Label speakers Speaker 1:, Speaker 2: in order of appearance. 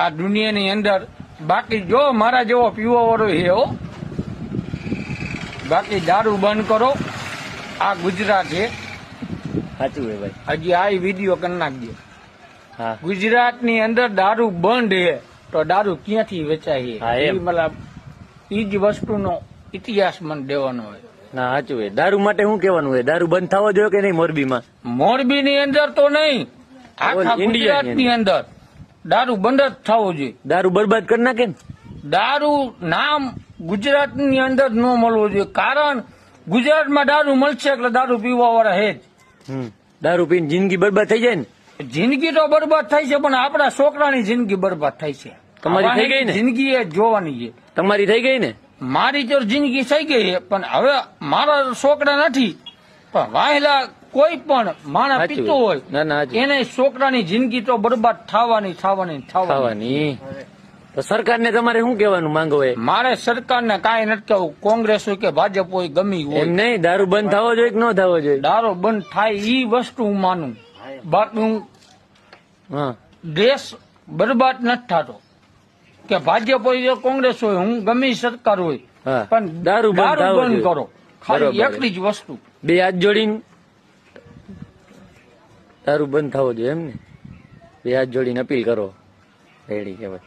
Speaker 1: આ દુનિયાની અંદર. બાકી જો મારા જેવો પીવા વાળો છે હો. બાકી દારૂ બંધ કરો. આ ગુજરાત છે.
Speaker 2: સાચું હે ભાઈ.
Speaker 1: હજી આ વિડીયો કરી નાખજો.
Speaker 2: હા
Speaker 1: ગુજરાતની અંદર દારૂ બંધ છે તો દારૂ ક્યાંથી વેચાય
Speaker 2: હા,
Speaker 1: છે?
Speaker 2: એમ.
Speaker 1: મતલબ ઈ જ વસ્તુનો ઇતિહાસ મને દેવાનો હોય.
Speaker 2: ના સાચું હે. દારૂ માટે શું કહેવાનું હોય? દારૂ બંધ થવો જોઈએ કે નહીં મોરબીમાં?
Speaker 1: મોરબી ની અંદર તો નહીં, આખા
Speaker 2: All India
Speaker 1: ગુજરાત ની અંદર દારૂ બંધ જ થવો જોઈએ.
Speaker 2: દારૂ બરબાદ કરી નાખે ને.
Speaker 1: દારૂ નામ ગુજરાત ની અંદર ન મળવું જોઈએ, કારણ ગુજરાતમાં દારૂ મળશે એટલે દારૂ પીવા વાળા હે જ.
Speaker 2: દારૂ પીને જિંદગી બરબાદ થઈ જાય ને.
Speaker 1: જિંદગી તો બરબાદ થાય છે, પણ આપણા છોકરાની જિંદગી બરબાદ થાય છે.
Speaker 2: તમારી થઈ ગઈ ને?
Speaker 1: જિંદગી એ જોવાની છે.
Speaker 2: તમારી થઈ ગઈ ને?
Speaker 1: મારી તો જિંદગી થઈ ગઈ છે, પણ હવે મારા છોકરા નથી. પણ વાહેલા કોઈ પણ માણસ
Speaker 2: સાચું.
Speaker 1: પીતો હોય
Speaker 2: ના ના સાચું.
Speaker 1: એને છોકરાની જિંદગી તો બરબાદ થવાની થવાની થવાની.
Speaker 2: ખાવાની. તો સરકારને તમારે શું કહેવાનું માંગો હોય?
Speaker 1: મારે સરકારને કાંઈ નથી કહેવું, કોંગ્રેસ હોય કે ભાજપ હોય ગમી
Speaker 2: એમ
Speaker 1: હોય,
Speaker 2: નહીં, દારૂ બંધ થવો જોઈએ કે ન થવો જોઈએ?
Speaker 1: દારૂ બંધ થાય ઈ વસ્તુ હું માનું. બાકી હું
Speaker 2: હા
Speaker 1: દેશ બરબાદ નથી થતો. કે ભાજપ હોય કે કોંગ્રેસ હોય, હું ગમે સરકાર હોય,
Speaker 2: હા.
Speaker 1: પણ
Speaker 2: દારૂ બંધ થવો
Speaker 1: બંધ
Speaker 2: જોઈએ.
Speaker 1: કરો. ખાલી
Speaker 2: બરોબર.
Speaker 1: એકલી જ વસ્તુ.
Speaker 2: બે હાથ જોડીને દારૂ બંધ થવો જોઈએ એમ ને? બે હાથ જોડીને અપીલ કરો. રેડી કહેવાય.